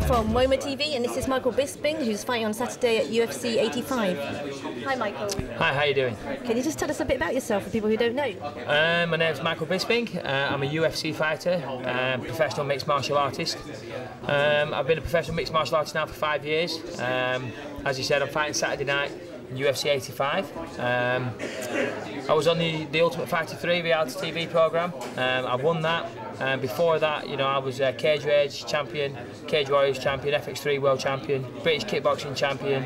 from WOMA TV, and this is Michael Bisping, who's fighting on Saturday at UFC 85. Hi, Michael. Hi, how you doing? Can you just tell us a bit about yourself for people who don't know? My name's Michael Bisping. I'm a UFC fighter, professional mixed martial artist. I've been a professional mixed martial artist now for 5 years. As you said, I'm fighting Saturday night in UFC 85. I was on the Ultimate Fighter 3 reality TV programme. I won that. Before that, you know, I was Cage Rage champion, Cage Warriors champion, FX3 world champion, British kickboxing champion.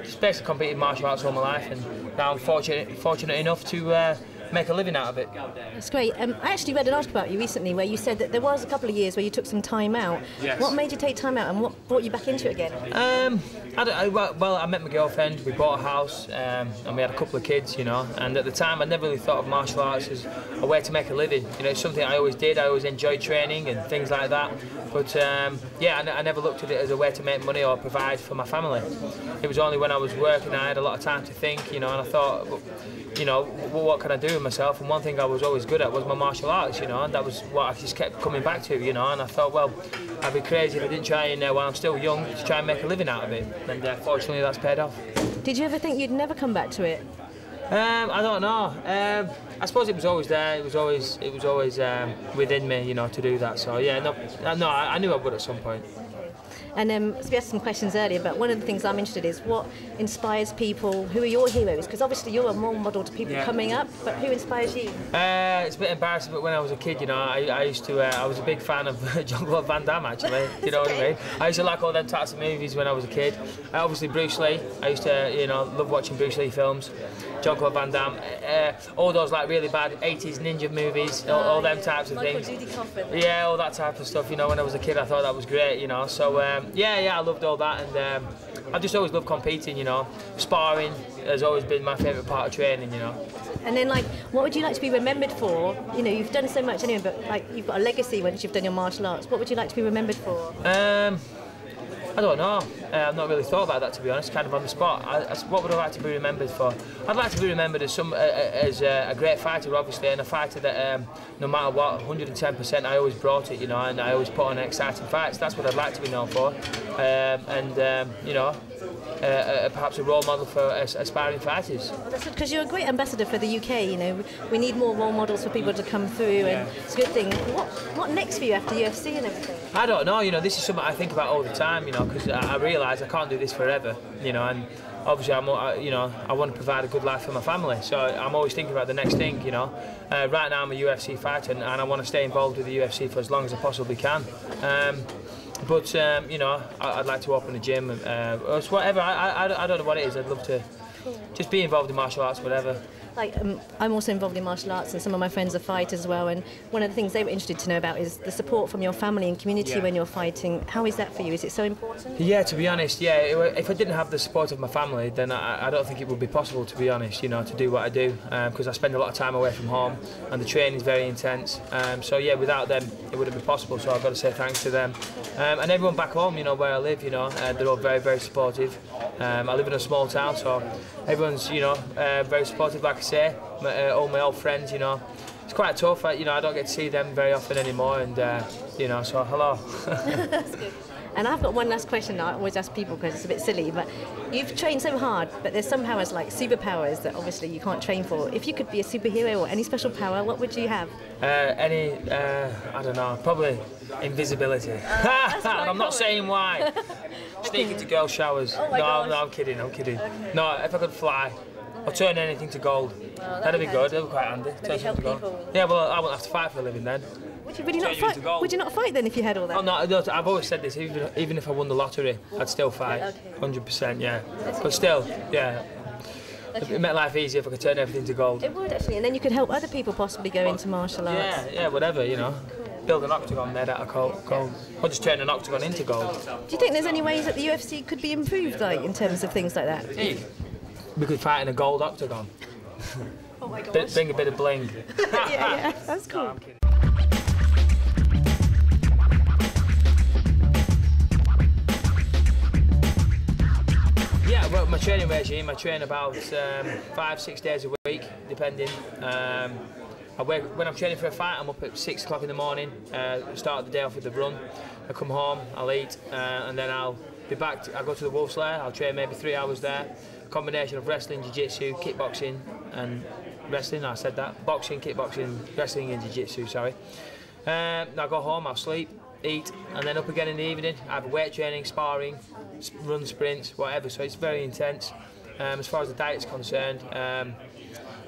Just basically competed martial arts all my life, and now I'm fortunate enough to make a living out of it. That's great. I actually read an article about you recently where you said that there was a couple of years where you took some time out. Yes. What made you take time out, and what brought you back into it again? I met my girlfriend, we bought a house, and we had a couple of kids, you know, and at the time I never really thought of martial arts as a way to make a living. You know, it's something I always did, I always enjoyed training and things like that, but yeah, I never looked at it as a way to make money or provide for my family. It was only when I was working I had a lot of time to think, you know, and I thought, you know, what can I do with myself? And one thing I was always good at was my martial arts, you know, and that was what I just kept coming back to, you know, and I thought, well, I'd be crazy if I didn't try while I'm still young to try and make a living out of it, and fortunately that's paid off. Did you ever think you'd never come back to it? I don't know. I suppose it was always there. It was always within me, you know, to do that. So yeah, no, I knew I would at some point. And so we asked some questions earlier, but one of the things I'm interested in is what inspires people. Who are your heroes? Because obviously you're a role model to people coming up, but who inspires you? It's a bit embarrassing, but when I was a kid, you know, I was a big fan of Jean-Claude Van Damme, actually. You know what I mean? I used to like all them types of movies when I was a kid. Obviously Bruce Lee. I used to, you know, love watching Bruce Lee films. Jean-Claude Van Damme. All those like really bad 80s ninja movies, all them types of things. Yeah, all that type of stuff. You know, when I was a kid, I thought that was great. You know, so. Yeah, I loved all that, and I've just always loved competing, you know. Sparring has always been my favourite part of training, you know. And then, like, what would you like to be remembered for? You know, you've done so much anyway, but, like, you've got a legacy once you've done your martial arts. What would you like to be remembered for? I don't know. I've not really thought about that, to be honest, kind of on the spot. What would I like to be remembered for? I'd like to be remembered as a great fighter, obviously, and a fighter that, no matter what, 110%, I always brought it, you know, and I always put on exciting fights. That's what I'd like to be known for. You know, perhaps a role model for aspiring fighters. Well, that's because you're a great ambassador for the UK, you know. We need more role models for people to come through, and it's a good thing. What next for you after UFC and everything? I don't know, you know, this is something I think about all the time, you know, because I realise I can't do this forever, you know, and obviously you know, I want to provide a good life for my family, so I'm always thinking about the next thing, you know. Right now I'm a UFC fighter, and I want to stay involved with the UFC for as long as I possibly can. You know, I'd like to open a gym, or whatever. I don't know what it is. I'd love to just be involved in martial arts, whatever. Like, I'm also involved in martial arts, and some of my friends are fighters as well, and one of the things they were interested to know about is the support from your family and community when you're fighting. How is that for you? Is it so important? Yeah, to be honest, yeah. If I didn't have the support of my family, then I don't think it would be possible, to be honest, you know, to do what I do, because I spend a lot of time away from home, and the training is very intense. So yeah, without them, it wouldn't be possible, so I've got to say thanks to them. And everyone back home, you know, where I live, you know, they're all very, very supportive. I live in a small town, so everyone's, you know, very supportive, like I say. All my old friends, you know, it's quite tough. You know, I don't get to see them very often anymore, and you know, so hello. That's good. And I've got one last question that I always ask people because it's a bit silly, but you've trained so hard, but there's some powers like superpowers that obviously you can't train for. If you could be a superhero or any special power, what would you have? I don't know, probably invisibility. And I'm not saying why. Sneaking to girl showers. Oh my gosh. No, I'm kidding. Okay. No, if I could fly, or turn anything to gold. Oh, that'd be good. That'd be quite handy. Maybe help people. Yeah, well, I wouldn't have to fight for a living then. Would you really not fight? Would you not fight then if you had all that? Oh no, I've always said this. Even if I won the lottery, I'd still fight. 100%, yeah. But still, yeah. It made life easier if I could turn everything to gold. It would actually, and then you could help other people possibly go into martial arts. Yeah, whatever, you know. Build an octagon made out of gold. Or just turn an octagon into gold. Do you think there's any ways that the UFC could be improved, like in terms of things like that? Yeah. We could fight in a gold octagon. Oh my gosh. Bring a bit of bling. yeah, that's cool. No, yeah, well, my training regime, I train about 5-6 days a week, depending. when I'm training for a fight, I'm up at 6 o'clock in the morning, start the day off with a run. I come home, I'll eat, and then I'll be back. I'll go to the Wolf Lair, I'll train maybe 3 hours there. A combination of wrestling, jiu-jitsu, kickboxing, and wrestling, I said that. Boxing, kickboxing, wrestling and jiu-jitsu, sorry. I'll go home, I'll sleep, eat, and then up again in the evening. I have weight training, sparring, run sprints, whatever, so it's very intense. As far as the diet's concerned,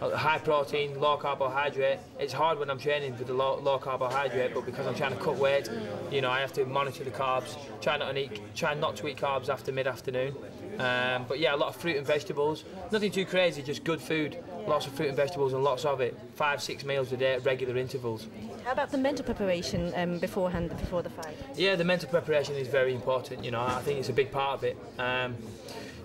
high protein, low carbohydrate. It's hard when I'm training with the low carbohydrate, but because I'm trying to cut weight, you know, I have to monitor the carbs. Try not to eat carbs after mid-afternoon. But yeah, a lot of fruit and vegetables. Nothing too crazy, just good food. Lots of fruit and vegetables and lots of it. 5-6 meals a day at regular intervals. How about the mental preparation beforehand, before the fight? Yeah, the mental preparation is very important. You know, I think it's a big part of it.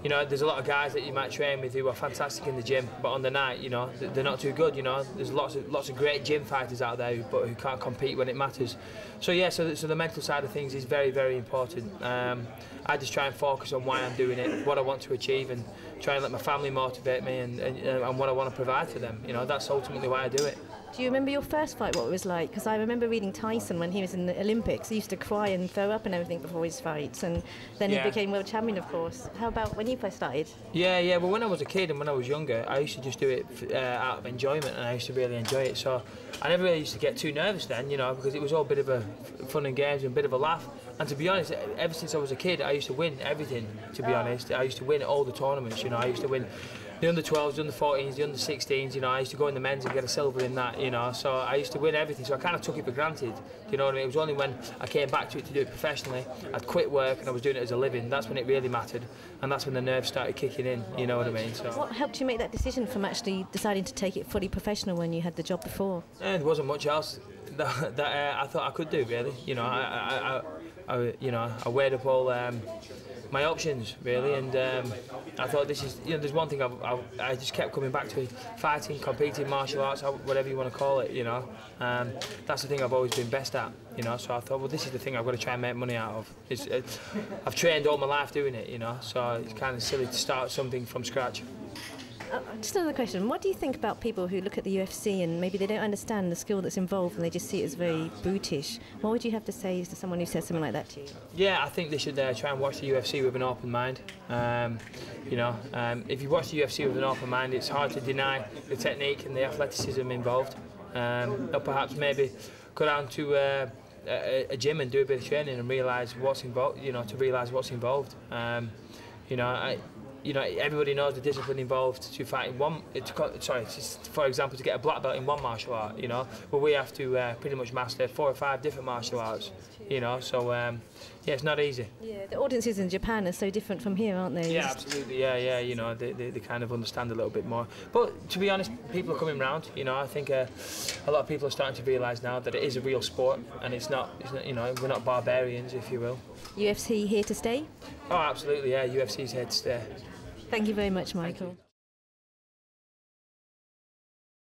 You know, there's a lot of guys that you might train with who are fantastic in the gym, but on the night, you know, they're not too good. You know, there's lots of great gym fighters out there who can't compete when it matters. So yeah, so the mental side of things is very, very important. I just try and focus on why I'm doing it, what I want to achieve, and try and let my family motivate me and what I want to provide for them. You know, that's ultimately why I do it. Do you remember your first fight, what it was like? Because I remember reading Tyson when he was in the Olympics. He used to cry and throw up and everything before his fights, and then he became world champion, of course. How about when you first started? Yeah. Well, when I was a kid and when I was younger, I used to just do it out of enjoyment, and I used to really enjoy it. So I never really used to get too nervous then, you know, because it was all a bit of a fun and games and a bit of a laugh. And to be honest, ever since I was a kid, I used to win everything. To be honest, I used to win all the tournaments. You know, I used to win the under-12s, the under-14s, the under-16s, you know, I used to go in the men's and get a silver in that, you know, so I used to win everything, so I kind of took it for granted, you know what I mean? It was only when I came back to it to do it professionally, I'd quit work and I was doing it as a living, that's when it really mattered, and that's when the nerves started kicking in, you know what I mean? So what helped you make that decision from actually deciding to take it fully professional when you had the job before? There wasn't much else that I thought I could do, really, you know, I weighed up all my options really, and I thought this is, you know, there's one thing I just kept coming back to: fighting, competing, martial arts, whatever you want to call it, you know. That's the thing I've always been best at, you know. So I thought, well, this is the thing I've got to try and make money out of. I've trained all my life doing it, you know. So it's kind of silly to start something from scratch. Just another question. What do you think about people who look at the UFC and maybe they don't understand the skill that's involved and they just see it as very brutish? What would you have to say to someone who says something like that to you? Yeah, I think they should try and watch the UFC with an open mind. You know, if you watch the UFC with an open mind, it's hard to deny the technique and the athleticism involved. Or perhaps maybe go down to a gym and do a bit of training and realise what's involved. You know, to realise what's involved. You know, everybody knows the discipline involved to fight in one. For example, to get a black belt in one martial art. You know, but we have to pretty much master 4 or 5 different martial arts. You know, so yeah, it's not easy. Yeah, the audiences in Japan are so different from here, aren't they? Yeah, absolutely. Yeah. You know, they kind of understand a little bit more. But to be honest, people are coming round. You know, I think a lot of people are starting to realise now that it is a real sport, and it's not. You know, we're not barbarians, if you will. UFC here to stay? Oh, absolutely. Yeah, UFC's here to stay. Thank you very much, Michael.